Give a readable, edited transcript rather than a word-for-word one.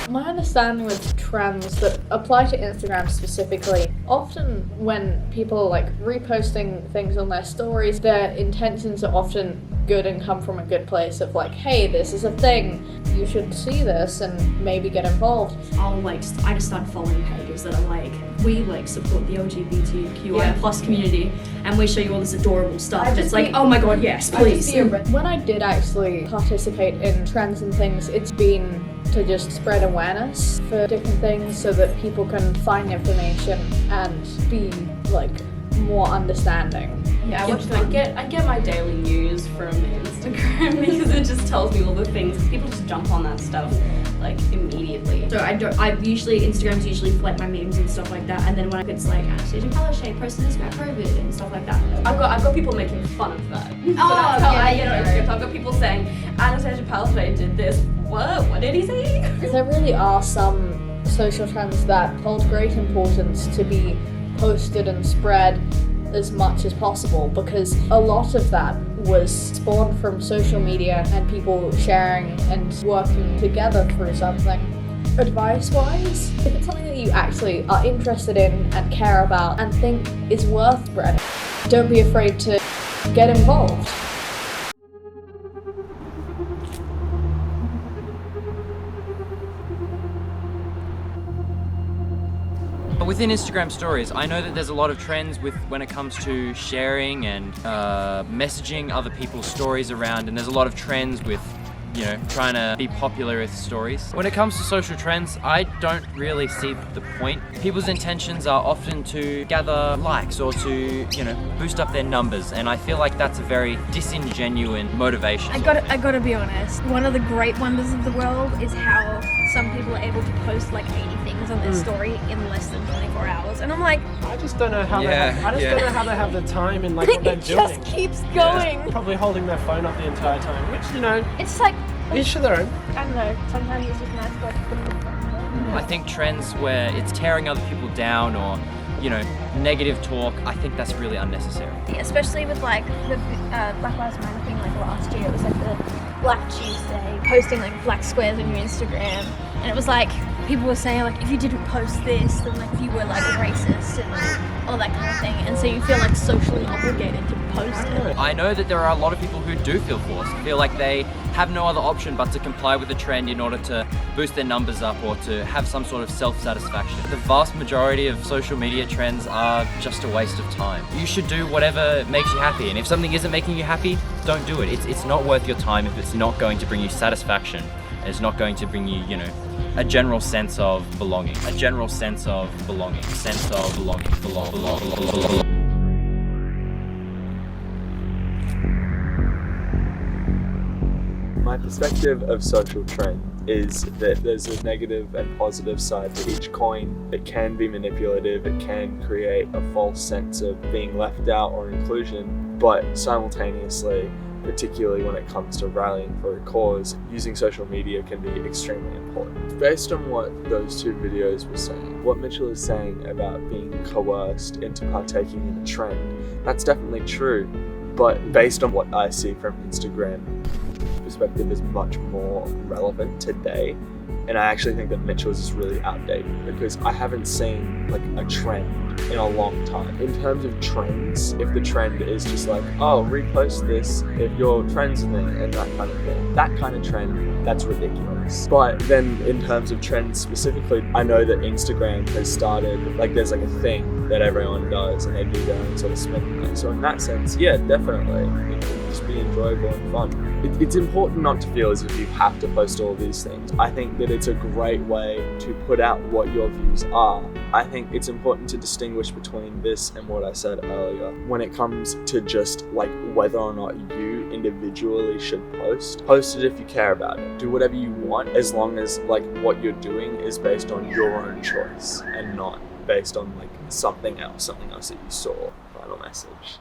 My understanding with trends that apply to Instagram specifically, often when people are like reposting things on their stories, their intentions are often good and come from a good place of like, hey, this is a thing, you should see this and maybe get involved. I just started following pages that are like, we like support the LGBTQI plus community and we show you all this adorable stuff. And it's like, oh my god, yes, please. When I did actually participate in trends and things, it's been to just spread awareness for different things so that people can find information and be like more understanding. Yeah, I get my daily news from Instagram because it just tells me all the things. People just jump on that stuff like immediately. So Instagram's usually for like my memes and stuff like that, and then when it's like Anastasia Palaszczuk posted this about COVID and stuff like that. I've got people making fun of that. So that's how I get on Instagram. I've got people saying Anastasia Palaszczuk did this. What did he say? There really are some social trends that hold great importance to be posted and spread as much as possible, because a lot of that was spawned from social media and people sharing and working together through something. Advice-wise, if it's something that you actually are interested in and care about and think is worth spreading, don't be afraid to get involved. Within Instagram stories, I know that there's a lot of trends when it comes to sharing and messaging other people's stories around, and there's a lot of trends with, you know, trying to be popular with stories. When it comes to social trends, I don't really see the point. People's intentions are often to gather likes or to, you know, boost up their numbers, and I feel like that's a very disingenuous motivation. I gotta be honest, one of the great wonders of the world is how some people are able to post like 80 things on their story in less than 24 hours, and I'm like, I just don't know how they have the time and like what they're it doing. just keeps going. Probably holding their phone up the entire time, which, you know, It's like, each to their own. I don't know, sometimes it's just nice to like put the phone. I think trends where it's tearing other people down or, you know, negative talk, I think that's really unnecessary. Especially with like the Black Lives Matter thing, like last year, it was like the Black Tuesday, posting like black squares on your Instagram, and it was like people were saying like if you didn't post this, then like you were like racist and all that kind of thing, and so you feel like socially obligated to post it. I know that there are a lot of people who do feel forced, feel like they have no other option but to comply with the trend in order to boost their numbers up or to have some sort of self-satisfaction. The vast majority of social media trends are just a waste of time. You should do whatever makes you happy, and if something isn't making you happy, don't do it. It's not worth your time if it's not going to bring you satisfaction, and it's not going to bring you, you know, a general sense of belonging. A general sense of belonging. Sense of belonging. Belong. My perspective of social trend is that there's a negative and positive side to each coin. It can be manipulative, it can create a false sense of being left out or inclusion, but simultaneously, particularly when it comes to rallying for a cause, using social media can be extremely important. Based on what those two videos were saying, what Mitchell is saying about being coerced into partaking in a trend, that's definitely true, but based on what I see from Instagram, perspective is much more relevant today, and I actually think that Mitchell's is really outdated because I haven't seen like a trend in a long time. In terms of trends, if the trend is just like, oh, repost this if you're friends with me and that kind of thing, that kind of trend, that's ridiculous. But then in terms of trends specifically, I know that Instagram has started, like there's like a thing that everyone does and they do their own sort of spin on it. So in that sense, yeah, definitely, it can just be enjoyable and fun. It's important not to feel as if you have to post all these things. I think that it's a great way to put out what your views are. I think it's important to distinguish between this and what I said earlier. When it comes to just like whether or not you individually should post it if you care about it. Do whatever you want as long as like what you're doing is based on your own choice and not based on like something else that you saw. Final message.